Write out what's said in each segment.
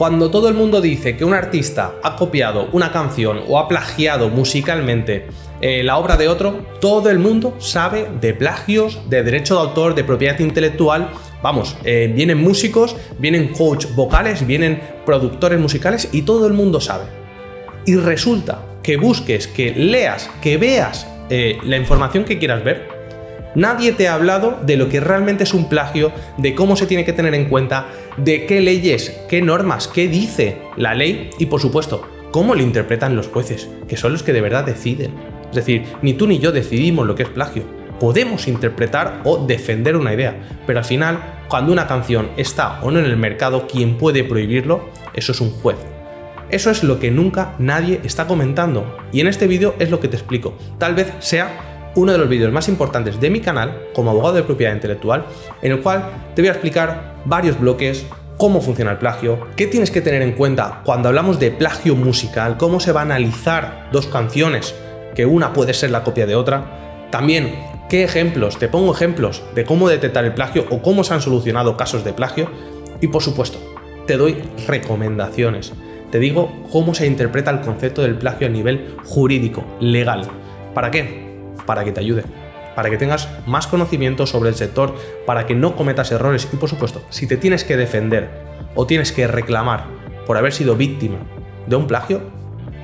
Cuando todo el mundo dice que un artista ha copiado una canción o ha plagiado musicalmente la obra de otro, todo el mundo sabe de plagios, de derecho de autor, de propiedad intelectual. Vamos, vienen músicos, vienen coach vocales, vienen productores musicales y todo el mundo sabe. Y resulta que busques, que leas, que veas la información que quieras ver, nadie te ha hablado de lo que realmente es un plagio, de cómo se tiene que tener en cuenta, de qué leyes, qué normas, qué dice la ley y, por supuesto, cómo lo interpretan los jueces, que son los que de verdad deciden. Es decir, ni tú ni yo decidimos lo que es plagio. Podemos interpretar o defender una idea, pero al final, cuando una canción está o no en el mercado, quien puede prohibirlo, eso es un juez. Eso es lo que nunca nadie está comentando. Y en este vídeo es lo que te explico. Tal vez sea uno de los vídeos más importantes de mi canal como abogado de propiedad intelectual, en el cual te voy a explicar varios bloques, cómo funciona el plagio, qué tienes que tener en cuenta cuando hablamos de plagio musical, cómo se va a analizar dos canciones, que una puede ser la copia de otra, también qué ejemplos, te pongo ejemplos de cómo detectar el plagio o cómo se han solucionado casos de plagio y, por supuesto, te doy recomendaciones, te digo cómo se interpreta el concepto del plagio a nivel jurídico, legal. ¿Para qué? Para que te ayude, para que tengas más conocimiento sobre el sector, para que no cometas errores y, por supuesto, si te tienes que defender o tienes que reclamar por haber sido víctima de un plagio,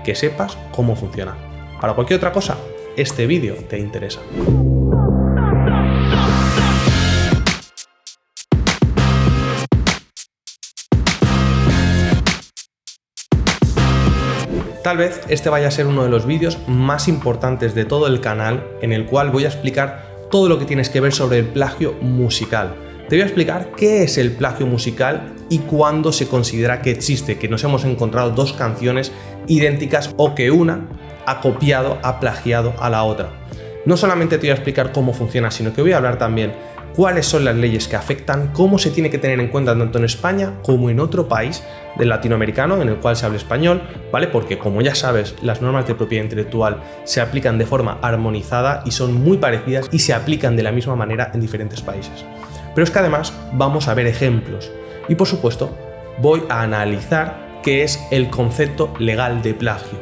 que sepas cómo funciona. Para cualquier otra cosa, este vídeo te interesa. Tal vez este vaya a ser uno de los vídeos más importantes de todo el canal, en el cual voy a explicar todo lo que tienes que ver sobre el plagio musical. Te voy a explicar qué es el plagio musical y cuándo se considera que existe, que nos hemos encontrado dos canciones idénticas o que una ha copiado, ha plagiado a la otra. No solamente te voy a explicar cómo funciona, sino que voy a hablar también cuáles son las leyes que afectan, cómo se tiene que tener en cuenta tanto en España como en otro país del latinoamericano en el cual se habla español, ¿vale? Porque, como ya sabes, las normas de propiedad intelectual se aplican de forma armonizada y son muy parecidas y se aplican de la misma manera en diferentes países. Pero es que además vamos a ver ejemplos y, por supuesto, voy a analizar qué es el concepto legal de plagio.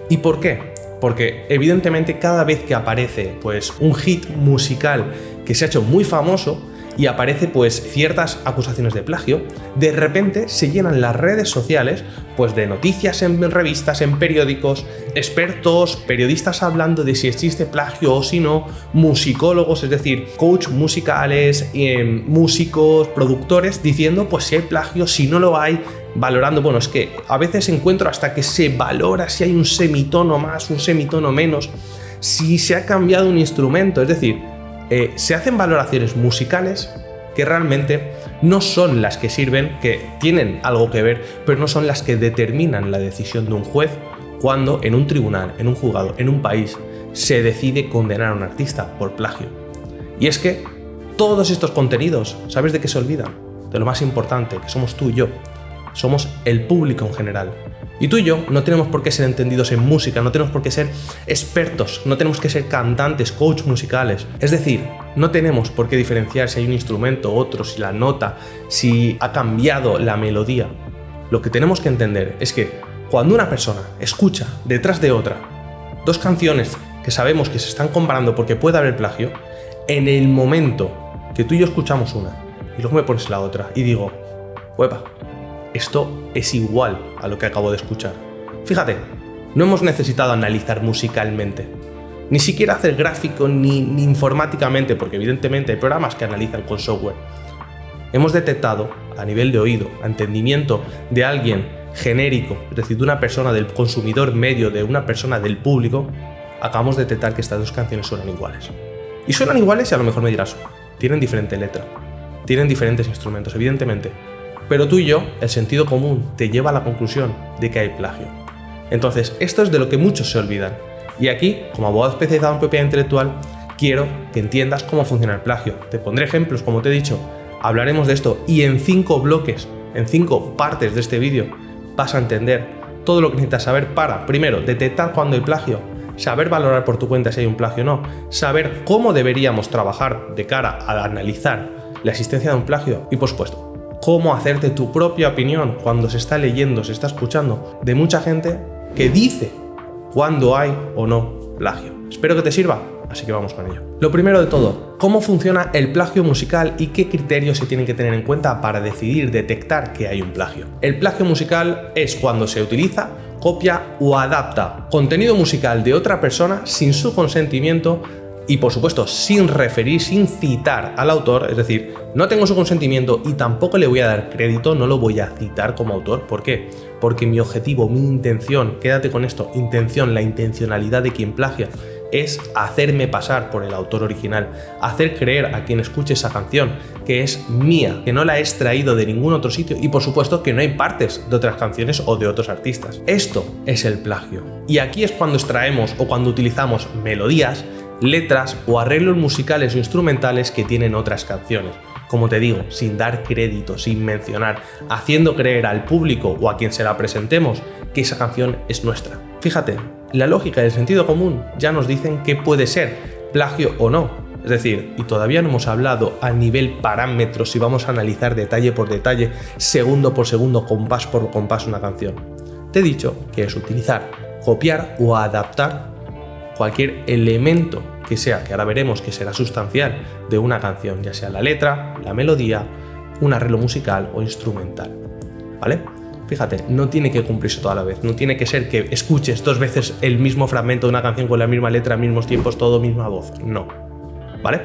¿Y por qué? Porque evidentemente cada vez que aparece pues un hit musical que se ha hecho muy famoso y aparece pues ciertas acusaciones de plagio, de repente se llenan las redes sociales pues de noticias en revistas, en periódicos, expertos, periodistas hablando de si existe plagio o si no, musicólogos, es decir, coach musicales, músicos, productores diciendo pues si hay plagio, si no lo hay, valorando. Bueno, es que a veces encuentro hasta que se valora si hay un semitono más, un semitono menos, si se ha cambiado un instrumento, es decir, se hacen valoraciones musicales que realmente no son las que sirven, que tienen algo que ver, pero no son las que determinan la decisión de un juez cuando en un tribunal, en un juzgado, en un país, se decide condenar a un artista por plagio. Y es que todos estos contenidos, ¿sabes de qué se olvidan? De lo más importante, que somos tú y yo. Somos el público en general. Y tú y yo no tenemos por qué ser entendidos en música, no tenemos por qué ser expertos, no tenemos que ser cantantes, coach musicales. Es decir, no tenemos por qué diferenciar si hay un instrumento, otro, si la nota, si ha cambiado la melodía. Lo que tenemos que entender es que cuando una persona escucha detrás de otra dos canciones que sabemos que se están comparando porque puede haber plagio, en el momento que tú y yo escuchamos una y luego me pones la otra y digo, ¡huepa! Esto es igual a lo que acabo de escuchar. Fíjate, no hemos necesitado analizar musicalmente, ni siquiera hacer gráfico ni informáticamente, porque evidentemente hay programas que analizan con software. Hemos detectado a nivel de oído, a entendimiento de alguien genérico, es decir, de una persona, del consumidor medio, de una persona del público, acabamos de detectar que estas dos canciones suenan iguales. Y suenan iguales y a lo mejor me dirás, tienen diferente letra, tienen diferentes instrumentos, evidentemente. Pero tú y yo, el sentido común te lleva a la conclusión de que hay plagio. Entonces, esto es de lo que muchos se olvidan. Y aquí, como abogado especializado en propiedad intelectual, quiero que entiendas cómo funciona el plagio. Te pondré ejemplos, como te he didicho, hablaremos de esto y en 5 bloques, en 5 partes de este vídeo, vas a entender todo lo que necesitas saber para, primero, detectar cuando hay plagio, saber valorar por tu cuenta si hay un plagio o no, saber cómo deberíamos trabajar de cara a analizar la existencia de un plagio y, por supuesto, cómo hacerte tu propia opinión cuando se está leyendo, se está escuchando de mucha gente que dice cuándo hay o no plagio. Espero que te sirva, así que vamos con ello. Lo primero de todo, ¿cómo funciona el plagio musical y qué criterios se tienen que tener en cuenta para decidir detectar que hay un plagio? El plagio musical es cuando se utiliza, copia o adapta contenido musical de otra persona sin su consentimiento y, por supuesto, sin referir, sin citar al autor, es decir, no tengo su consentimiento y tampoco le voy a dar crédito, no lo voy a citar como autor. ¿Por qué? Porque mi objetivo, mi intención, quédate con esto, intención, la intencionalidad de quien plagia, es hacerme pasar por el autor original, hacer creer a quien escuche esa canción que es mía, que no la he extraído de ningún otro sitio y, por supuesto, que no hay partes de otras canciones o de otros artistas. Esto es el plagio. Y aquí es cuando extraemos o cuando utilizamos melodías, letras o arreglos musicales o instrumentales que tienen otras canciones. Como te digo, sin dar crédito, sin mencionar, haciendo creer al público o a quien se la presentemos que esa canción es nuestra. Fíjate, la lógica y el sentido común ya nos dicen que puede ser plagio o no. Es decir, y todavía no hemos hablado a nivel parámetros si vamos a analizar detalle por detalle, segundo por segundo, compás por compás una canción. Te he dicho que es utilizar, copiar o adaptar cualquier elemento que sea, que ahora veremos que será sustancial de una canción, ya sea la letra, la melodía, un arreglo musical o instrumental, ¿vale? Fíjate, no tiene que cumplirse toda la vez, no tiene que ser que escuches 2 veces el mismo fragmento de una canción con la misma letra, mismos tiempos, todo misma voz, no, ¿vale?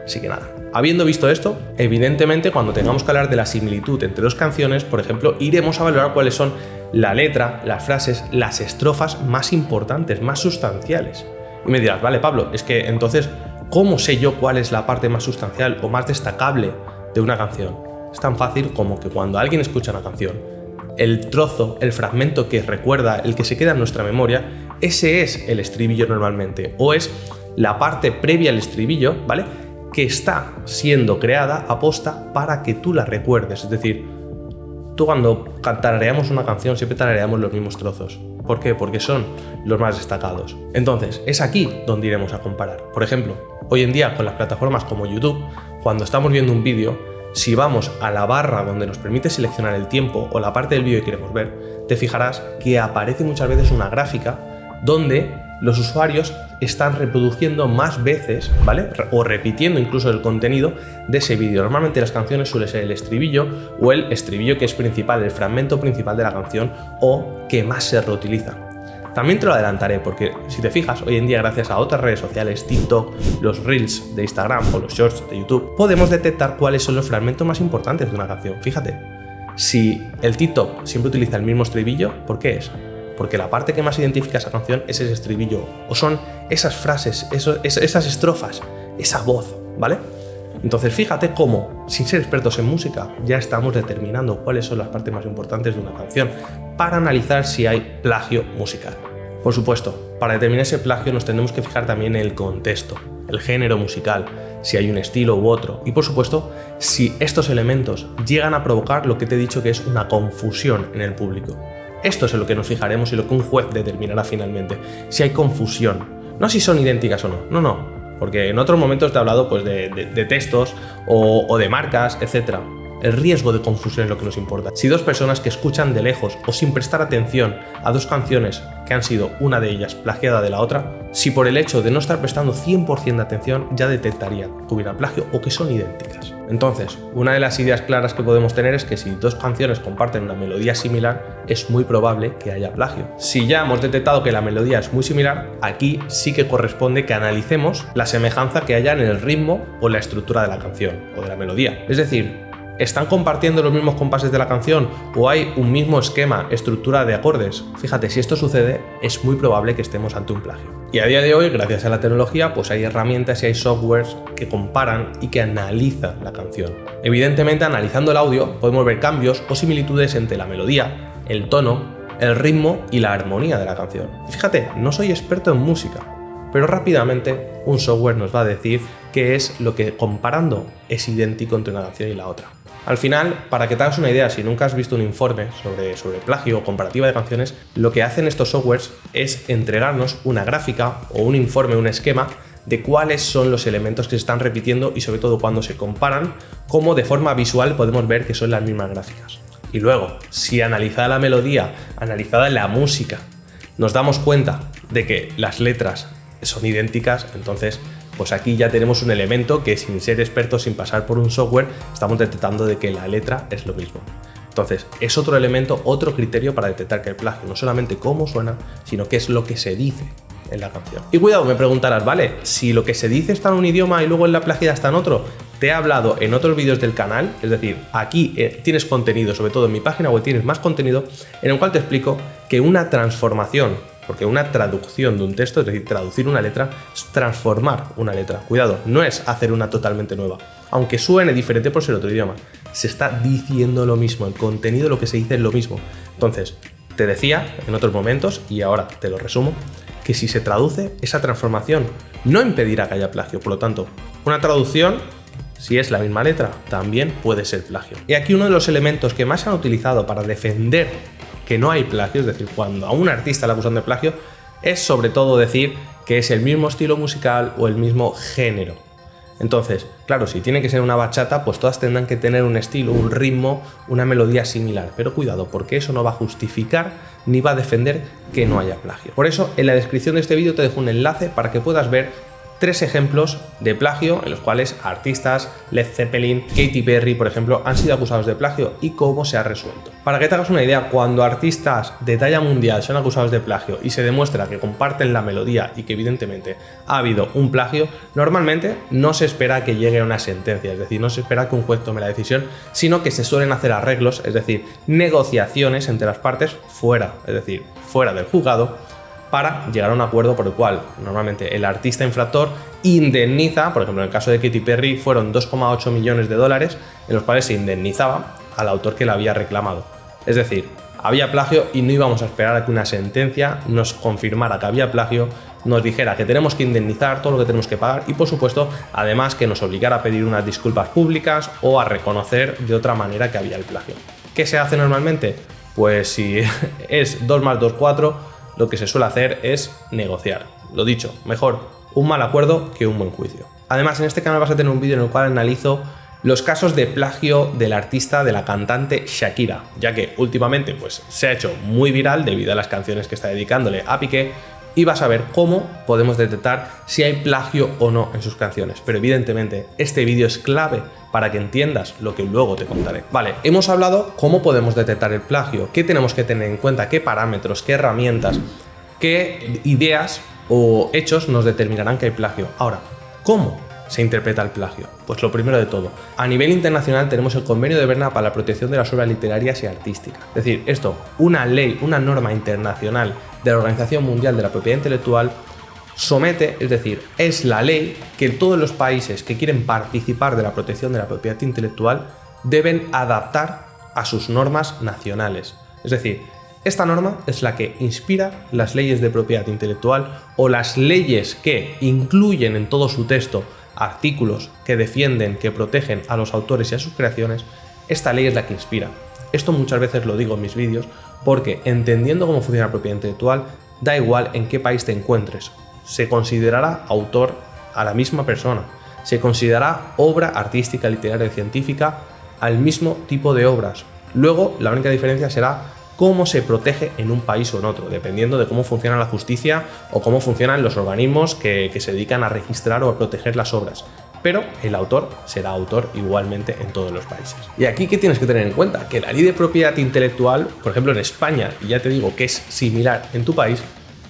Así que nada, habiendo visto esto, evidentemente cuando tengamos que hablar de la similitud entre 2 canciones, por ejemplo, iremos a valorar cuáles son la letra, las frases, las estrofas más importantes, más sustanciales. Y me dirás, vale Pablo, es que entonces, ¿cómo sé yo cuál es la parte más sustancial o más destacable de una canción? Es tan fácil como que cuando alguien escucha una canción, el trozo, el fragmento que recuerda, el que se queda en nuestra memoria, ese es el estribillo normalmente, o es la parte previa al estribillo, ¿vale? Que está siendo creada aposta para que tú la recuerdes. Es decir, tú cuando tarareamos una canción siempre tarareamos los mismos trozos. ¿Por qué? Porque son los más destacados. Entonces, es aquí donde iremos a comparar. Por ejemplo, hoy en día con las plataformas como YouTube, cuando estamos viendo un vídeo, si vamos a la barra donde nos permite seleccionar el tiempo o la parte del vídeo que queremos ver, te fijarás que aparece muchas veces una gráfica donde los usuarios están reproduciendo más veces, ¿vale? O repitiendo incluso el contenido de ese vídeo. Normalmente las canciones suele ser el estribillo o el estribillo que es principal, el fragmento principal de la canción o que más se reutiliza. También te lo adelantaré porque si te fijas, hoy en día gracias a otras redes sociales, TikTok, los Reels de Instagram o los Shorts de YouTube, podemos detectar cuáles son los fragmentos más importantes de una canción. Fíjate, si el TikTok siempre utiliza el mismo estribillo, ¿por qué es? Porque la parte que más identifica esa canción es ese estribillo, o son esas frases, esas estrofas, esa voz, ¿vale? Entonces fíjate cómo, sin ser expertos en música, ya estamos determinando cuáles son las partes más importantes de una canción para analizar si hay plagio musical. Por supuesto, para determinar ese plagio nos tenemos que fijar también en el contexto, el género musical, si hay un estilo u otro, y por supuesto, si estos elementos llegan a provocar lo que te he dicho que es una confusión en el público. Esto es en lo que nos fijaremos y lo que un juez determinará finalmente, si hay confusión, no si son idénticas o no, porque en otros momentos te he hablado pues, de textos o de marcas, etc. El riesgo de confusión es lo que nos importa. Si 2 personas que escuchan de lejos o sin prestar atención a 2 canciones que han sido una de ellas plagiada de la otra, si por el hecho de no estar prestando 100% de atención ya detectarían que hubiera plagio o que son idénticas. Entonces, una de las ideas claras que podemos tener es que si 2 canciones comparten una melodía similar, es muy probable que haya plagio. Si ya hemos detectado que la melodía es muy similar, aquí sí que corresponde que analicemos la semejanza que haya en el ritmo o la estructura de la canción o de la melodía. Es decir, ¿están compartiendo los mismos compases de la canción o hay un mismo esquema, estructura de acordes? Fíjate, si esto sucede, es muy probable que estemos ante un plagio. Y a día de hoy, gracias a la tecnología, pues hay herramientas y hay softwares que comparan y que analizan la canción. Evidentemente, analizando el audio, podemos ver cambios o similitudes entre la melodía, el tono, el ritmo y la armonía de la canción. Fíjate, no soy experto en música, pero rápidamente un software nos va a decir qué es lo que comparando es idéntico entre una canción y la otra. Al final, para que te hagas una idea, si nunca has visto un informe sobre plagio o comparativa de canciones, lo que hacen estos softwares es entregarnos una gráfica o un informe, un esquema de cuáles son los elementos que se están repitiendo y sobre todo cuando se comparan, cómo de forma visual podemos ver que son las mismas gráficas. Y luego, si analizada la melodía, analizada la música, nos damos cuenta de que las letras son idénticas, entonces pues aquí ya tenemos un elemento que sin ser expertos, sin pasar por un software, estamos detectando de que la letra es lo mismo. Entonces es otro elemento, otro criterio para detectar que hay plagio, no solamente cómo suena, sino qué es lo que se dice en la canción. Y cuidado, me preguntarás, vale, si lo que se dice está en un idioma y luego en la plagiada está en otro, te he hablado en otros vídeos del canal, es decir, aquí tienes contenido, sobre todo en mi página web tienes más contenido, en el cual te explico que una transformación, porque una traducción de un texto, es decir, traducir una letra, es transformar una letra. Cuidado, no es hacer una totalmente nueva. Aunque suene diferente por ser otro idioma, se está diciendo lo mismo, el contenido, lo que se dice es lo mismo. Entonces, te decía en otros momentos, y ahora te lo resumo, que si se traduce, esa transformación no impedirá que haya plagio. Por lo tanto, una traducción, si es la misma letra, también puede ser plagio. Y aquí uno de los elementos que más se han utilizado para defender que no hay plagio, es decir, cuando a un artista le acusan de plagio, es sobre todo decir que es el mismo estilo musical o el mismo género. Entonces, claro, si tiene que ser una bachata, pues todas tendrán que tener un estilo, un ritmo, una melodía similar. Pero cuidado, porque eso no va a justificar ni va a defender que no haya plagio. Por eso, en la descripción de este vídeo te dejo un enlace para que puedas ver 3 ejemplos de plagio en los cuales artistas, Led Zeppelin, Katy Perry, por ejemplo, han sido acusados de plagio y cómo se ha resuelto. Para que te hagas una idea, cuando artistas de talla mundial son acusados de plagio y se demuestra que comparten la melodía y que evidentemente ha habido un plagio, normalmente no se espera que llegue a una sentencia, es decir, no se espera que un juez tome la decisión, sino que se suelen hacer arreglos, es decir, negociaciones entre las partes fuera, es decir, fuera del juzgado, para llegar a un acuerdo por el cual normalmente el artista infractor indemniza, por ejemplo en el caso de Katy Perry fueron 2,8 millones de dólares en los cuales se indemnizaba al autor que la había reclamado. Es decir, había plagio y no íbamos a esperar a que una sentencia nos confirmara que había plagio, nos dijera que tenemos que indemnizar todo lo que tenemos que pagar y por supuesto además que nos obligara a pedir unas disculpas públicas o a reconocer de otra manera que había el plagio. ¿Qué se hace normalmente? Pues si es 2 más 2, 4, lo que se suele hacer es negociar. Lo dicho, mejor un mal acuerdo que un buen juicio. Además, en este canal vas a tener un vídeo en el cual analizo los casos de plagio del artista, de la cantante Shakira, ya que últimamente pues, se ha hecho muy viral debido a las canciones que está dedicándole a Piqué, y vas a ver cómo podemos detectar si hay plagio o no en sus canciones. Pero evidentemente este vídeo es clave para que entiendas lo que luego te contaré. Vale, hemos hablado cómo podemos detectar el plagio, qué tenemos que tener en cuenta, qué parámetros, qué herramientas, qué ideas o hechos nos determinarán que hay plagio. Ahora, ¿cómo se interpreta el plagio? Pues lo primero de todo, a nivel internacional tenemos el Convenio de Berna para la protección de las obras literarias y artísticas. Es decir, esto, una ley, una norma internacional de la Organización Mundial de la Propiedad Intelectual somete, es decir, es la ley que todos los países que quieren participar de la protección de la propiedad intelectual deben adaptar a sus normas nacionales. Es decir, esta norma es la que inspira las leyes de propiedad intelectual o las leyes que incluyen en todo su texto artículos que defienden, que protegen a los autores y a sus creaciones. Esta ley es la que inspira. Esto muchas veces lo digo en mis vídeos porque entendiendo cómo funciona la propiedad intelectual, da igual en qué país te encuentres, se considerará autor a la misma persona, se considerará obra artística, literaria y científica al mismo tipo de obras. Luego, la única diferencia será cómo se protege en un país o en otro, dependiendo de cómo funciona la justicia o cómo funcionan los organismos que se dedican a registrar o a proteger las obras. Pero el autor será autor igualmente en todos los países. Y aquí, ¿qué tienes que tener en cuenta? Que la ley de propiedad intelectual, por ejemplo en España, y ya te digo que es similar en tu país,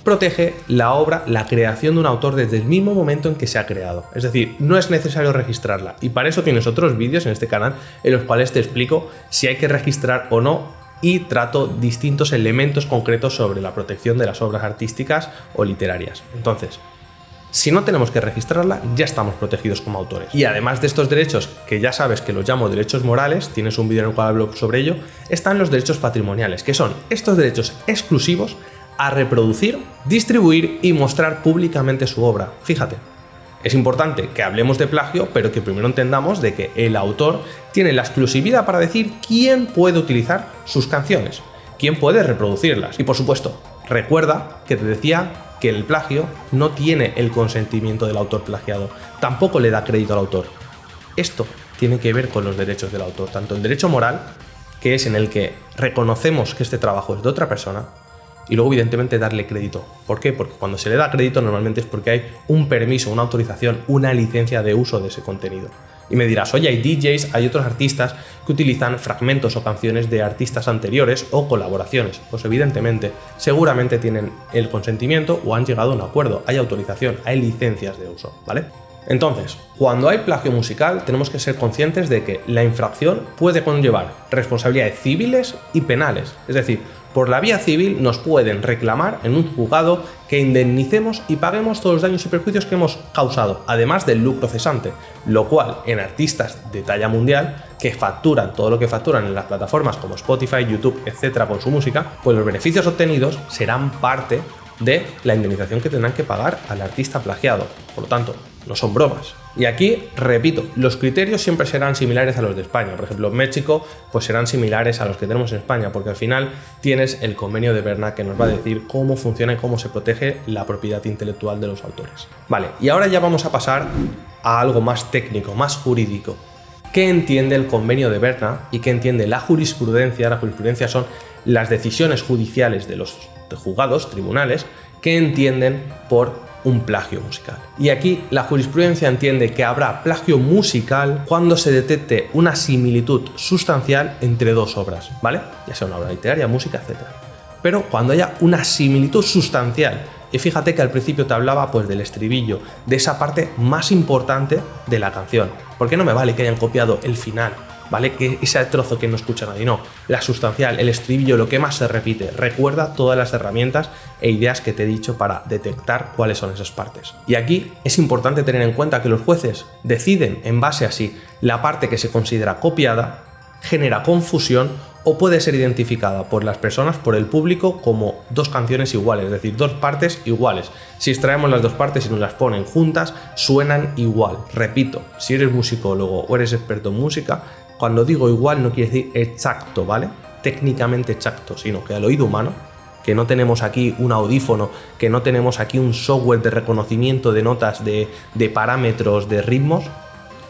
protege la obra, la creación de un autor desde el mismo momento en que se ha creado. Es decir, no es necesario registrarla. Y para eso tienes otros vídeos en este canal en los cuales te explico si hay que registrar o no y trato distintos elementos concretos sobre la protección de las obras artísticas o literarias. Entonces, si no tenemos que registrarla, ya estamos protegidos como autores. Y además de estos derechos, que ya sabes que los llamo derechos morales, tienes un vídeo en el cual hablo sobre ello, están los derechos patrimoniales, que son estos derechos exclusivos a reproducir, distribuir y mostrar públicamente su obra. Fíjate, es importante que hablemos de plagio, pero que primero entendamos de que el autor tiene la exclusividad para decir quién puede utilizar sus canciones, quién puede reproducirlas. Y por supuesto, recuerda que te decía que el plagio no tiene el consentimiento del autor plagiado, tampoco le da crédito al autor. Esto tiene que ver con los derechos del autor, tanto el derecho moral, que es en el que reconocemos que este trabajo es de otra persona, y luego evidentemente darle crédito. ¿Por qué? Porque cuando se le da crédito normalmente es porque hay un permiso, una autorización, una licencia de uso de ese contenido. Y me dirás, oye, hay DJs, hay otros artistas que utilizan fragmentos o canciones de artistas anteriores o colaboraciones. Pues evidentemente, seguramente tienen el consentimiento o han llegado a un acuerdo, hay autorización, hay licencias de uso, ¿vale? Entonces, cuando hay plagio musical, tenemos que ser conscientes de que la infracción puede conllevar responsabilidades civiles y penales. Es decir, por la vía civil nos pueden reclamar en un juzgado que indemnicemos y paguemos todos los daños y perjuicios que hemos causado, además del lucro cesante, lo cual en artistas de talla mundial que facturan todo lo que facturan en las plataformas como Spotify, YouTube, etcétera, con su música, pues los beneficios obtenidos serán parte de la indemnización que tendrán que pagar al artista plagiado. Por lo tanto, no son bromas. Y aquí, repito, los criterios siempre serán similares a los de España. Por ejemplo, en México, pues serán similares a los que tenemos en España, porque al final tienes el convenio de Berna que nos va a decir cómo funciona y cómo se protege la propiedad intelectual de los autores. Vale, y ahora ya vamos a pasar a algo más técnico, más jurídico. ¿Qué entiende el convenio de Berna y qué entiende la jurisprudencia? La jurisprudencia son las decisiones judiciales de los juzgados, tribunales, que entienden por un plagio musical. Y aquí la jurisprudencia entiende que habrá plagio musical cuando se detecte una similitud sustancial entre dos obras, ¿vale? Ya sea una obra literaria, música, etc. Pero cuando haya una similitud sustancial, y fíjate que al principio te hablaba pues del estribillo, de esa parte más importante de la canción. ¿Por qué no me vale que hayan copiado el final? ¿Vale? Que ese trozo que no escucha nadie, no. La sustancial, el estribillo, lo que más se repite. Recuerda todas las herramientas e ideas que te he dicho para detectar cuáles son esas partes. Y aquí es importante tener en cuenta que los jueces deciden en base a si la parte que se considera copiada genera confusión o puede ser identificada por las personas, por el público, como dos canciones iguales, es decir, dos partes iguales. Si extraemos las dos partes y nos las ponen juntas, suenan igual. Repito, si eres musicólogo o eres experto en música, cuando digo igual no quiere decir exacto, ¿vale? Técnicamente exacto, sino que al oído humano, que no tenemos aquí un audífono, que no tenemos aquí un software de reconocimiento de notas, de parámetros, de ritmos,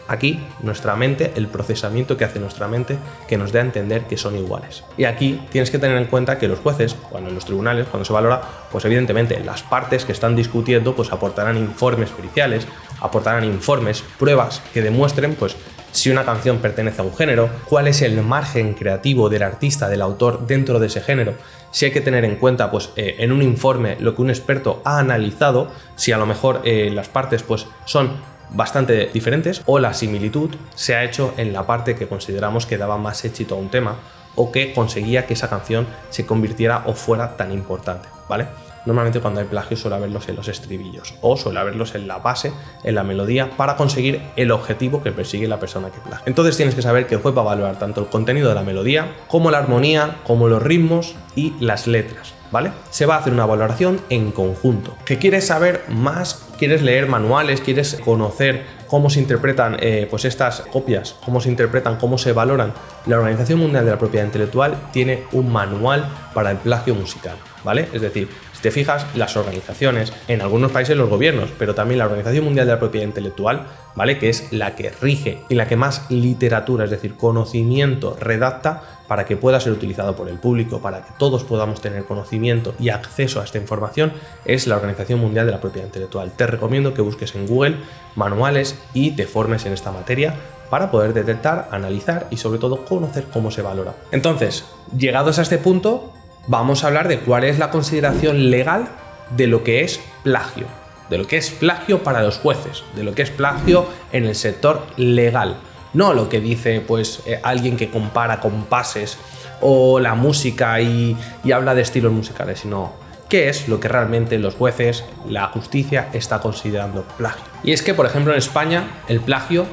aquí nuestra mente, el procesamiento que hace nuestra mente, que nos da a entender que son iguales. Y aquí tienes que tener en cuenta que los jueces, cuando en los tribunales, cuando se valora, pues evidentemente las partes que están discutiendo pues aportarán informes periciales, aportarán informes, pruebas que demuestren pues si una canción pertenece a un género, cuál es el margen creativo del artista, del autor dentro de ese género. Si hay que tener en cuenta pues, en un informe lo que un experto ha analizado, si a lo mejor las partes pues, son bastante diferentes o la similitud se ha hecho en la parte que consideramos que daba más éxito a un tema o que conseguía que esa canción se convirtiera o fuera tan importante, ¿vale? Normalmente cuando hay plagio suele haberlos en los estribillos o suele haberlos en la base, en la melodía, para conseguir el objetivo que persigue la persona que plagia. Entonces tienes que saber que el juez va a valorar tanto el contenido de la melodía, como la armonía, como los ritmos y las letras, ¿vale? Se va a hacer una valoración en conjunto. ¿Que quieres saber más? ¿Quieres leer manuales? ¿Quieres conocer cómo se interpretan pues estas copias? ¿Cómo se interpretan? ¿Cómo se valoran? La Organización Mundial de la Propiedad Intelectual tiene un manual para el plagio musical, ¿vale? Es decir, si te fijas, las organizaciones, en algunos países los gobiernos, pero también la Organización Mundial de la Propiedad Intelectual, ¿vale? Que es la que rige y la que más literatura, es decir, conocimiento redacta para que pueda ser utilizado por el público, para que todos podamos tener conocimiento y acceso a esta información, es la Organización Mundial de la Propiedad Intelectual. Te recomiendo que busques en Google manuales y te formes en esta materia para poder detectar, analizar y sobre todo conocer cómo se valora. Entonces, llegados a este punto, vamos a hablar de cuál es la consideración legal de lo que es plagio, de lo que es plagio para los jueces, de lo que es plagio en el sector legal. No lo que dice pues alguien que compara compases o la música y habla de estilos musicales, sino qué es lo que realmente los jueces, la justicia está considerando plagio. Y es que, por ejemplo, en España el plagio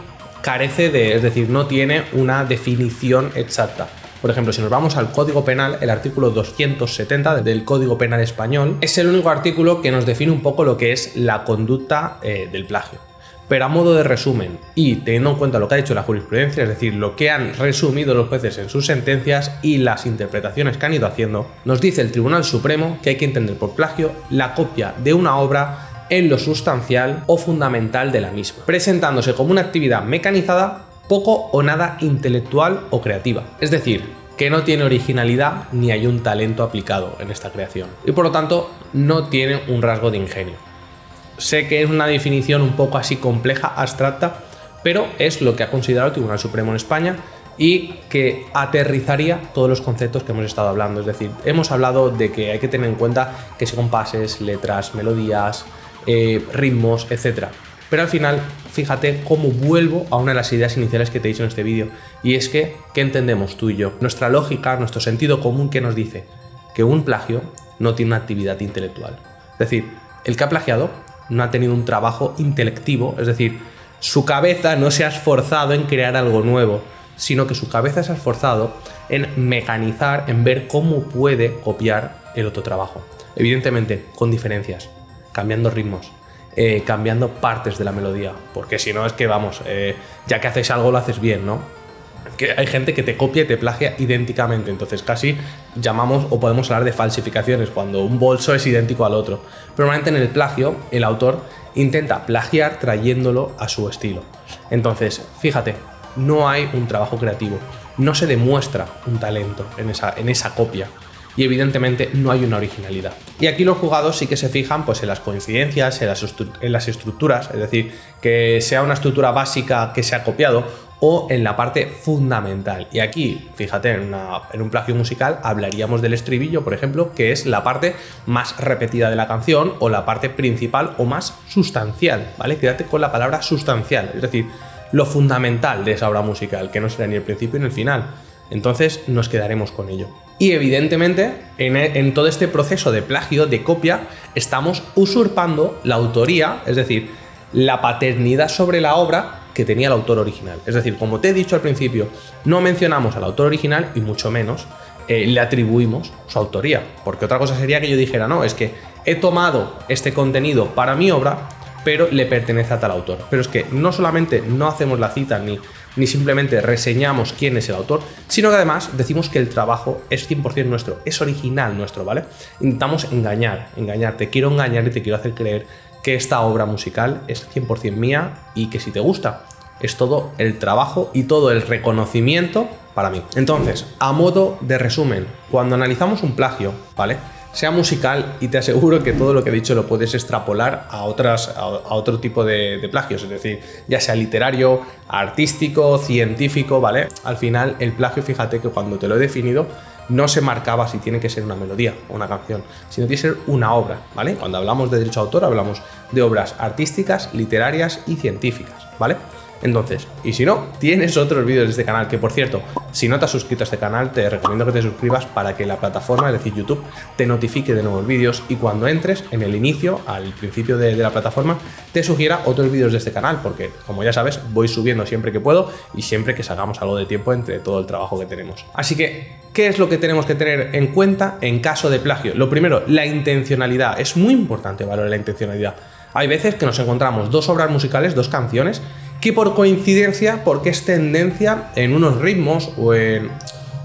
carece de, es decir, no tiene una definición exacta. Por ejemplo, si nos vamos al Código Penal, el artículo 270 del Código Penal español es el único artículo que nos define un poco lo que es la conducta del plagio. Pero a modo de resumen y teniendo en cuenta lo que ha dicho la jurisprudencia, es decir, lo que han resumido los jueces en sus sentencias y las interpretaciones que han ido haciendo, nos dice el Tribunal Supremo que hay que entender por plagio la copia de una obra en lo sustancial o fundamental de la misma, presentándose como una actividad mecanizada, poco o nada intelectual o creativa. Es decir, que no tiene originalidad ni hay un talento aplicado en esta creación y por lo tanto no tiene un rasgo de ingenio. Sé que es una definición un poco así compleja, abstracta, pero es lo que ha considerado el Tribunal Supremo en España y que aterrizaría todos los conceptos que hemos estado hablando. Es decir, hemos hablado de que hay que tener en cuenta que son compases, letras, melodías, ritmos, etc. Pero al final, fíjate cómo vuelvo a una de las ideas iniciales que te he dicho en este vídeo, y es que, ¿qué entendemos tú y yo? Nuestra lógica, nuestro sentido común que nos dice que un plagio no tiene una actividad intelectual. Es decir, el que ha plagiado no ha tenido un trabajo intelectivo, es decir, su cabeza no se ha esforzado en crear algo nuevo, sino que su cabeza se ha esforzado en mecanizar, en ver cómo puede copiar el otro trabajo. Evidentemente, con diferencias, cambiando ritmos, cambiando partes de la melodía, porque si no es que, vamos, ya que haces algo lo haces bien, ¿no? Que hay gente que te copia y te plagia idénticamente, entonces casi llamamos o podemos hablar de falsificaciones cuando un bolso es idéntico al otro. Pero normalmente en el plagio el autor intenta plagiar trayéndolo a su estilo. Entonces, fíjate, no hay un trabajo creativo, no se demuestra un talento en esa copia y evidentemente no hay una originalidad. Y aquí los juzgados sí que se fijan pues en las coincidencias, en las estructuras, es decir, que sea una estructura básica que se ha copiado o en la parte fundamental. Y aquí, fíjate, en un plagio musical hablaríamos del estribillo, por ejemplo, que es la parte más repetida de la canción o la parte principal o más sustancial, ¿vale? Quédate con la palabra sustancial, es decir, lo fundamental de esa obra musical, que no será ni el principio ni el final. Entonces nos quedaremos con ello. Y evidentemente, en todo este proceso de plagio, de copia, estamos usurpando la autoría, es decir, la paternidad sobre la obra que tenía el autor original. Es decir, como te he dicho al principio, no mencionamos al autor original y mucho menos le atribuimos su autoría. Porque otra cosa sería que yo dijera, no, es que he tomado este contenido para mi obra, pero le pertenece a tal autor. Pero es que no solamente no hacemos la cita ni simplemente reseñamos quién es el autor, sino que además decimos que el trabajo es 100% nuestro, es original nuestro, ¿vale? Intentamos engañarte, quiero engañar y te quiero hacer creer que esta obra musical es 100% mía y que si te gusta es todo el trabajo y todo el reconocimiento para mí. Entonces, a modo de resumen, cuando analizamos un plagio, ¿vale?, sea musical, y te aseguro que todo lo que he dicho lo puedes extrapolar a otro tipo de plagios, es decir, ya sea literario, artístico, científico, ¿vale? Al final, el plagio, fíjate que cuando te lo he definido, no se marcaba si tiene que ser una melodía o una canción, sino tiene que ser una obra, ¿vale? Cuando hablamos de derecho de autor, hablamos de obras artísticas, literarias y científicas, ¿vale? Entonces, y si no, tienes otros vídeos de este canal, que por cierto, si no te has suscrito a este canal, te recomiendo que te suscribas para que la plataforma, es decir, YouTube, te notifique de nuevos vídeos y cuando entres en el inicio, al principio de la plataforma, te sugiera otros vídeos de este canal, porque, como ya sabes, voy subiendo siempre que puedo y siempre que sacamos algo de tiempo entre todo el trabajo que tenemos. Así que, ¿qué es lo que tenemos que tener en cuenta en caso de plagio? Lo primero, la intencionalidad. Es muy importante valorar la intencionalidad. Hay veces que nos encontramos dos obras musicales, dos canciones, que por coincidencia, porque es tendencia en unos ritmos o en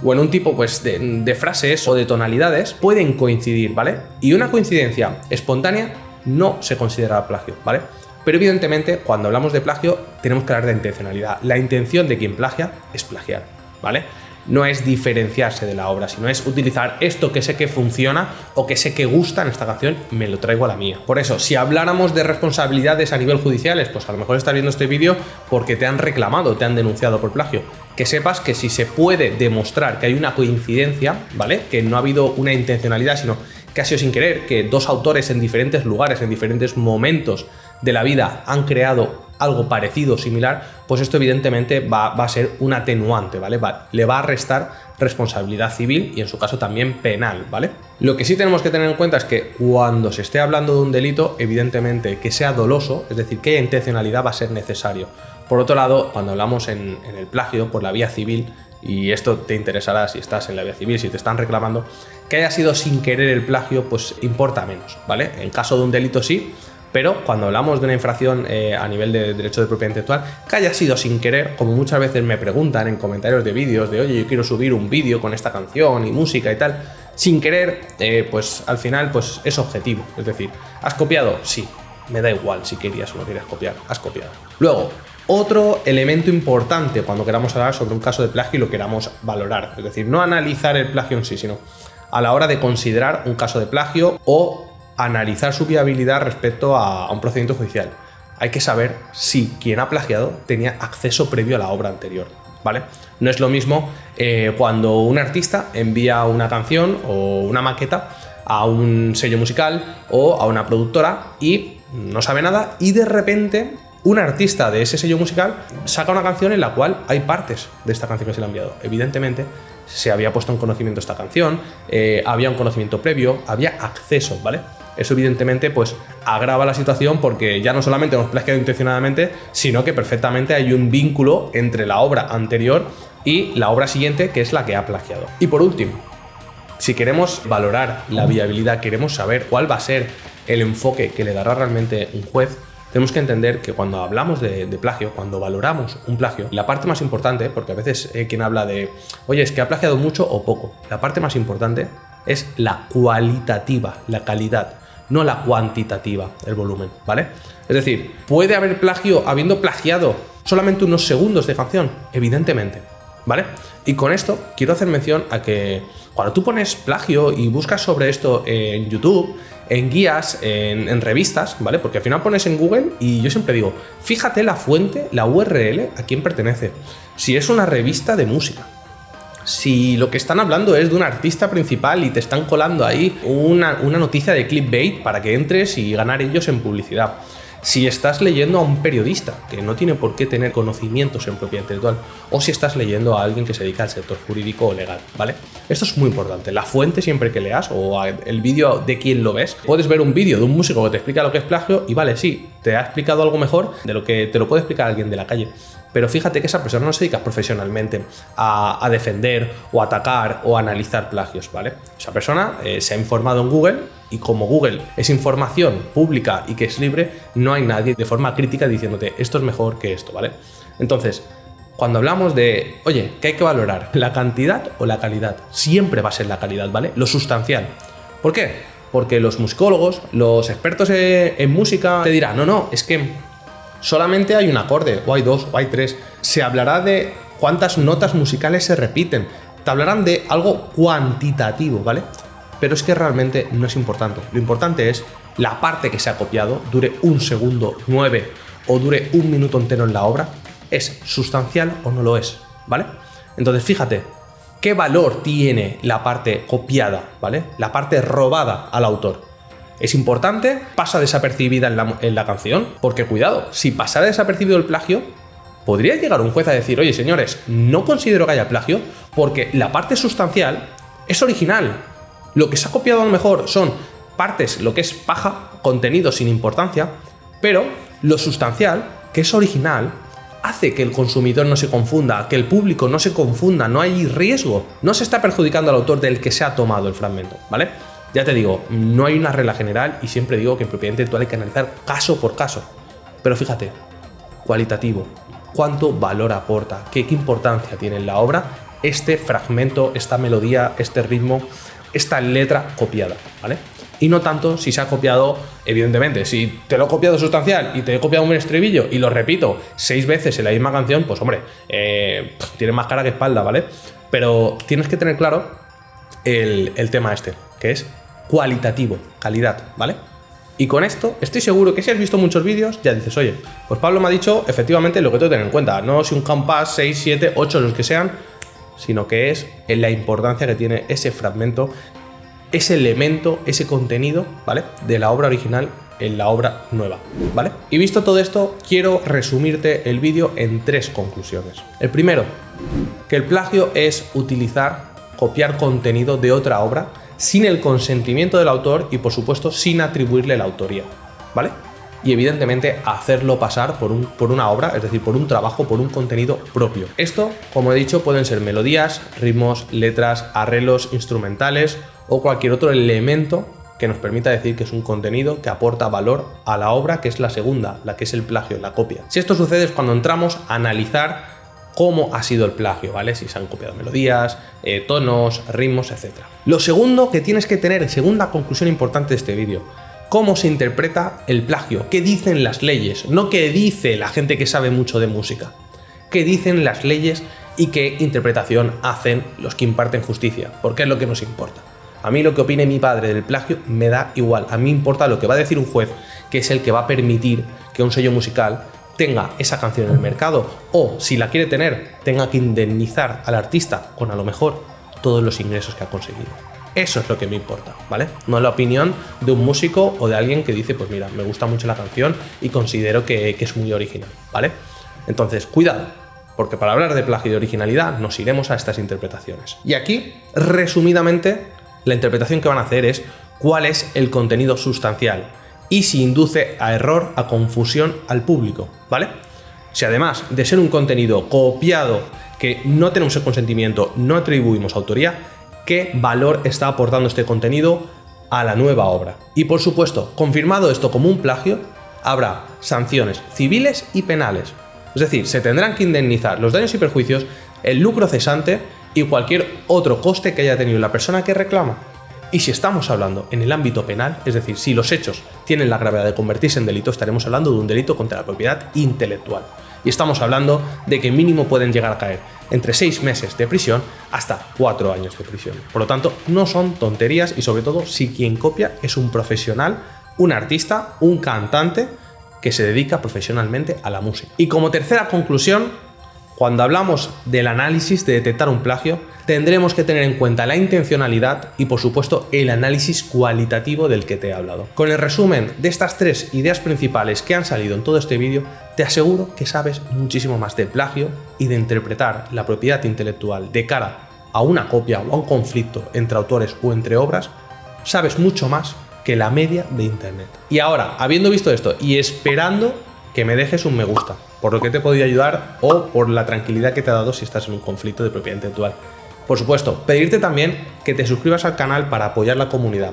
un tipo pues, de frases o de tonalidades, pueden coincidir, ¿vale? Y una coincidencia espontánea no se considera plagio, ¿vale? Pero evidentemente, cuando hablamos de plagio, tenemos que hablar de intencionalidad. La intención de quien plagia es plagiar, ¿vale? No es diferenciarse de la obra, sino es utilizar esto que sé que funciona o que sé que gusta en esta canción, me lo traigo a la mía. Por eso, si habláramos de responsabilidades a nivel judiciales, pues a lo mejor estás viendo este vídeo porque te han reclamado, te han denunciado por plagio. Que sepas que si se puede demostrar que hay una coincidencia, ¿vale?, que no ha habido una intencionalidad, sino que ha sido sin querer, que dos autores en diferentes lugares, en diferentes momentos de la vida han creado algo parecido, similar, pues esto evidentemente va a ser un atenuante, ¿vale? Le va a restar responsabilidad civil y en su caso también penal, ¿vale? Lo que sí tenemos que tener en cuenta es que cuando se esté hablando de un delito, evidentemente que sea doloso, es decir, que haya intencionalidad, va a ser necesario. Por otro lado, cuando hablamos en el plagio por la vía civil, y esto te interesará si estás en la vía civil, si te están reclamando, que haya sido sin querer el plagio, pues importa menos, ¿vale? En caso de un delito sí, Pero cuando hablamos de una infracción a nivel de derecho de propiedad intelectual, que haya sido sin querer, como muchas veces me preguntan en comentarios de vídeos de oye, yo quiero subir un vídeo con esta canción y música y tal, sin querer, pues al final pues es objetivo. Es decir, ¿has copiado? Sí, me da igual si querías o no querías copiar, has copiado. Luego, otro elemento importante cuando queramos hablar sobre un caso de plagio y lo queramos valorar, es decir, no analizar el plagio en sí, sino a la hora de considerar un caso de plagio o analizar su viabilidad respecto a un procedimiento judicial. Hay que saber si quien ha plagiado tenía acceso previo a la obra anterior, ¿vale? No es lo mismo cuando un artista envía una canción o una maqueta a un sello musical o a una productora y no sabe nada y de repente un artista de ese sello musical saca una canción en la cual hay partes de esta canción que se le ha enviado. Evidentemente, se había puesto en conocimiento esta canción, había un conocimiento previo, había acceso, ¿vale? Eso evidentemente pues agrava la situación porque ya no solamente hemos plagiado intencionadamente, sino que perfectamente hay un vínculo entre la obra anterior y la obra siguiente, que es la que ha plagiado. Y por último, si queremos valorar la viabilidad, queremos saber cuál va a ser el enfoque que le dará realmente un juez, tenemos que entender que cuando hablamos de plagio, cuando valoramos un plagio, la parte más importante, porque a veces quien habla de, oye, es que ha plagiado mucho o poco, la parte más importante es la cualitativa, la calidad, no la cuantitativa, el volumen, ¿vale? Es decir, ¿puede haber plagio habiendo plagiado solamente unos segundos de canción? Evidentemente, ¿vale? Y con esto quiero hacer mención a que cuando tú pones plagio y buscas sobre esto en YouTube, en guías, en revistas, ¿vale? Porque al final pones en Google y yo siempre digo, fíjate la fuente, la URL, a quién pertenece. Si es una revista de música, si lo que están hablando es de un artista principal y te están colando ahí una noticia de clickbait para que entres y ganar ellos en publicidad. Si estás leyendo a un periodista que no tiene por qué tener conocimientos en propiedad intelectual, o si estás leyendo a alguien que se dedica al sector jurídico o legal, ¿vale? Esto es muy importante. La fuente siempre que leas o el vídeo de quien lo ves, puedes ver un vídeo de un músico que te explica lo que es plagio y vale, sí, te ha explicado algo mejor de lo que te lo puede explicar alguien de la calle. Pero fíjate que esa persona no se dedica profesionalmente a defender o atacar o analizar plagios, ¿vale? Esa persona se ha informado en Google y como Google es información pública y que es libre, no hay nadie de forma crítica diciéndote esto es mejor que esto, ¿vale? Entonces, cuando hablamos de, oye, ¿qué hay que valorar? ¿La cantidad o la calidad? Siempre va a ser la calidad, ¿vale? Lo sustancial. ¿Por qué? Porque los musicólogos, los expertos en música te dirán, no, es que solamente hay un acorde, o hay dos, o hay tres. Se hablará de cuántas notas musicales se repiten. Te hablarán de algo cuantitativo, ¿vale? Pero es que realmente no es importante. Lo importante es la parte que se ha copiado, dure 1 segundo 9 o dure 1 minuto entero en la obra, ¿es sustancial o no lo es? ¿Vale? Entonces, fíjate, ¿qué valor tiene la parte copiada, ¿vale? La parte robada al autor. ¿Es importante? ¿Pasa desapercibida en la canción? Porque cuidado, si pasara desapercibido el plagio, podría llegar un juez a decir, oye señores, no considero que haya plagio porque la parte sustancial es original. Lo que se ha copiado a lo mejor son partes, lo que es paja, contenido sin importancia, pero lo sustancial, que es original, hace que el consumidor no se confunda, que el público no se confunda, no hay riesgo, no se está perjudicando al autor del que se ha tomado el fragmento, ¿vale? Ya te digo, no hay una regla general y siempre digo que en propiedad intelectual hay que analizar caso por caso. Pero fíjate, cualitativo, ¿cuánto valor aporta? ¿Qué importancia tiene en la obra este fragmento, esta melodía, este ritmo, esta letra copiada, ¿vale? Y no tanto si se ha copiado, evidentemente, si te lo he copiado sustancial y te he copiado un estribillo y lo repito 6 veces en la misma canción, pues hombre, tiene más cara que espalda, ¿vale? Pero tienes que tener claro el tema este, que es cualitativo, calidad, ¿vale? Y con esto estoy seguro que si has visto muchos vídeos ya dices, oye, pues Pablo me ha dicho efectivamente lo que tengo que tener en cuenta, no si un Compass 6, 7, 8, los que sean, sino que es en la importancia que tiene ese fragmento, ese elemento, ese contenido, ¿vale? De la obra original en la obra nueva, ¿vale? Y visto todo esto, quiero resumirte el vídeo en 3 conclusiones. El primero, que el plagio es copiar contenido de otra obra sin el consentimiento del autor y por supuesto sin atribuirle la autoría, ¿vale? Y evidentemente hacerlo pasar por una obra, es decir, por un trabajo, por un contenido propio. Esto, como he dicho, pueden ser melodías, ritmos, letras, arreglos instrumentales o cualquier otro elemento que nos permita decir que es un contenido que aporta valor a la obra, que es la segunda, la que es el plagio, la copia. Si esto sucede es cuando entramos a analizar cómo ha sido el plagio, ¿vale? Si se han copiado melodías, tonos, ritmos, etc. Lo segundo que tienes que tener, segunda conclusión importante de este vídeo, cómo se interpreta el plagio, qué dicen las leyes, no qué dice la gente que sabe mucho de música, qué dicen las leyes y qué interpretación hacen los que imparten justicia, porque es lo que nos importa. A mí lo que opine mi padre del plagio me da igual, a mí me importa lo que va a decir un juez, que es el que va a permitir que un sello musical tenga esa canción en el mercado, o si la quiere tener, tenga que indemnizar al artista con a lo mejor todos los ingresos que ha conseguido. Eso es lo que me importa, ¿vale? No la opinión de un músico o de alguien que dice, pues mira, me gusta mucho la canción y considero que es muy original, ¿vale? Entonces, cuidado, porque para hablar de plagio y de originalidad nos iremos a estas interpretaciones. Y aquí, resumidamente, la interpretación que van a hacer es cuál es el contenido sustancial y si induce a error, a confusión al público, ¿vale? Si además de ser un contenido copiado que no tenemos el consentimiento, no atribuimos autoría, ¿qué valor está aportando este contenido a la nueva obra? Y por supuesto, confirmado esto como un plagio, habrá sanciones civiles y penales. Es decir, se tendrán que indemnizar los daños y perjuicios, el lucro cesante y cualquier otro coste que haya tenido la persona que reclama. Y si estamos hablando en el ámbito penal, es decir, si los hechos tienen la gravedad de convertirse en delito, estaremos hablando de un delito contra la propiedad intelectual. Y estamos hablando de que mínimo pueden llegar a caer entre 6 meses de prisión hasta 4 años de prisión. Por lo tanto, no son tonterías y sobre todo si quien copia es un profesional, un artista, un cantante que se dedica profesionalmente a la música. Y como tercera conclusión, cuando hablamos del análisis de detectar un plagio, tendremos que tener en cuenta la intencionalidad y, por supuesto, el análisis cualitativo del que te he hablado. Con el resumen de estas 3 ideas principales que han salido en todo este vídeo, te aseguro que sabes muchísimo más de plagio y de interpretar la propiedad intelectual de cara a una copia o a un conflicto entre autores o entre obras, sabes mucho más que la media de Internet. Y ahora, habiendo visto esto y esperando que me dejes un me gusta, por lo que te he podido ayudar o por la tranquilidad que te ha dado si estás en un conflicto de propiedad intelectual. Por supuesto, pedirte también que te suscribas al canal para apoyar la comunidad.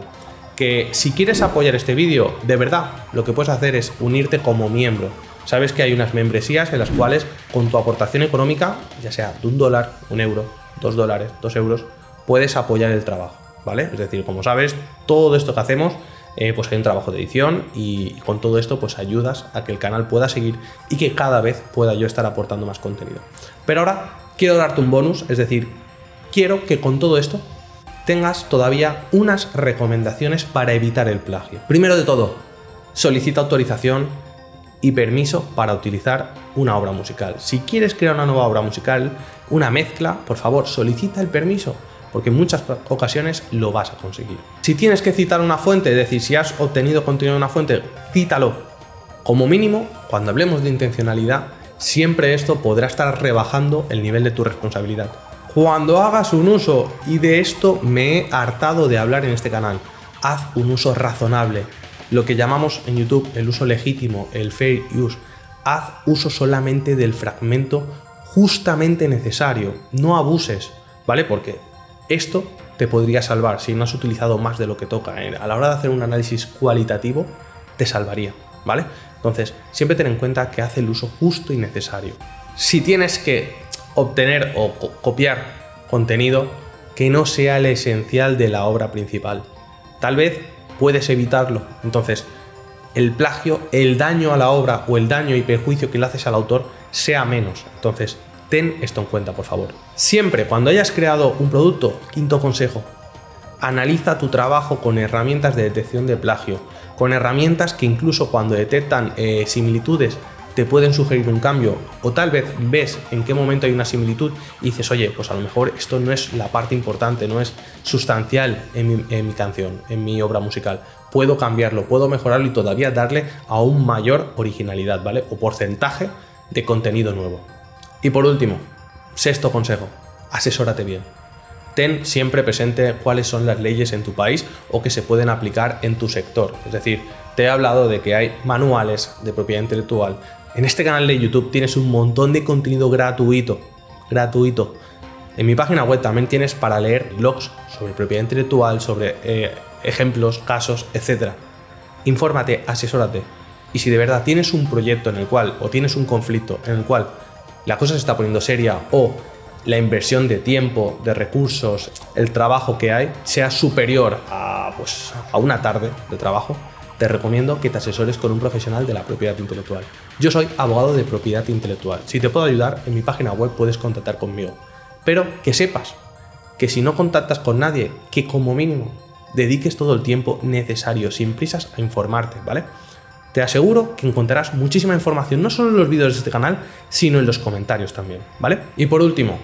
Que si quieres apoyar este vídeo, de verdad, lo que puedes hacer es unirte como miembro. Sabes que hay unas membresías en las cuales con tu aportación económica, ya sea de $1, €1, $2, 2 euros, puedes apoyar el trabajo, ¿vale? Es decir, como sabes, todo esto que hacemos pues hay un trabajo de edición y con todo esto pues ayudas a que el canal pueda seguir y que cada vez pueda yo estar aportando más contenido. Pero ahora quiero darte un bonus, es decir, quiero que con todo esto tengas todavía unas recomendaciones para evitar el plagio. Primero de todo, solicita autorización y permiso para utilizar una obra musical. Si quieres crear una nueva obra musical, una mezcla, por favor, solicita el permiso, porque en muchas ocasiones lo vas a conseguir. Si tienes que citar una fuente, es decir, si has obtenido contenido de una fuente, cítalo. Como mínimo, cuando hablemos de intencionalidad, siempre esto podrá estar rebajando el nivel de tu responsabilidad. Cuando hagas un uso, y de esto me he hartado de hablar en este canal, haz un uso razonable, lo que llamamos en YouTube el uso legítimo, el fair use. Haz uso solamente del fragmento justamente necesario, no abuses, ¿vale? Porque esto te podría salvar si no has utilizado más de lo que toca. A la hora de hacer un análisis cualitativo, te salvaría, ¿vale? Entonces, siempre ten en cuenta que haz el uso justo y necesario. Si tienes que obtener o copiar contenido, que no sea el esencial de la obra principal. Tal vez puedes evitarlo. Entonces, el plagio, el daño a la obra o el daño y perjuicio que le haces al autor sea menos. Entonces, ten esto en cuenta, por favor. Siempre cuando hayas creado un producto, quinto consejo, analiza tu trabajo con herramientas de detección de plagio, con herramientas que incluso cuando detectan similitudes te pueden sugerir un cambio, o tal vez ves en qué momento hay una similitud y dices, oye, pues a lo mejor esto no es la parte importante, no es sustancial en mi canción, en mi obra musical. Puedo cambiarlo, puedo mejorarlo y todavía darle aún mayor originalidad, ¿vale? O porcentaje de contenido nuevo. Y por último, sexto consejo, asesórate bien. Ten siempre presente cuáles son las leyes en tu país o que se pueden aplicar en tu sector. Es decir, te he hablado de que hay manuales de propiedad intelectual. En este canal de YouTube tienes un montón de contenido gratuito. En mi página web también tienes para leer blogs sobre propiedad intelectual, sobre ejemplos, casos, etc. Infórmate, asesórate. Y si de verdad tienes un proyecto en el cual, o tienes un conflicto en el cual la cosa se está poniendo seria, o la inversión de tiempo, de recursos, el trabajo que hay, sea superior a una tarde de trabajo, te recomiendo que te asesores con un profesional de la propiedad intelectual. Yo soy abogado de propiedad intelectual. Si te puedo ayudar, en mi página web puedes contactar conmigo. Pero que sepas que si no contactas con nadie, que como mínimo dediques todo el tiempo necesario, sin prisas, a informarte, ¿vale? Te aseguro que encontrarás muchísima información, no solo en los vídeos de este canal, sino en los comentarios también, ¿vale? Y por último,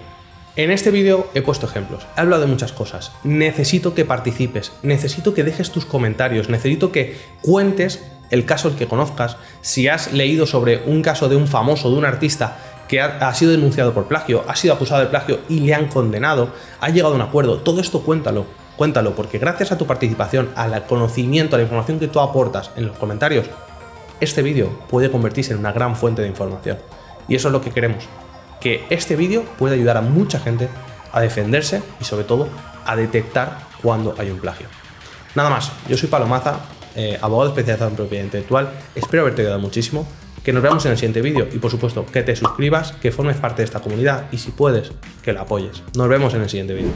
en este vídeo he puesto ejemplos, he hablado de muchas cosas. Necesito que participes, necesito que dejes tus comentarios, necesito que cuentes el caso el que conozcas. Si has leído sobre un caso de un famoso, de un artista que ha sido denunciado por plagio, ha sido acusado de plagio y le han condenado, ha llegado a un acuerdo, todo esto cuéntalo, porque gracias a tu participación, al conocimiento, a la información que tú aportas en los comentarios, este vídeo puede convertirse en una gran fuente de información. Y eso es lo que queremos, que este vídeo pueda ayudar a mucha gente a defenderse y sobre todo a detectar cuando hay un plagio. Nada más, yo soy Pablo Maza, abogado especializado en propiedad intelectual. Espero haberte ayudado muchísimo, que nos veamos en el siguiente vídeo y por supuesto que te suscribas, que formes parte de esta comunidad y si puedes, que la apoyes. Nos vemos en el siguiente vídeo.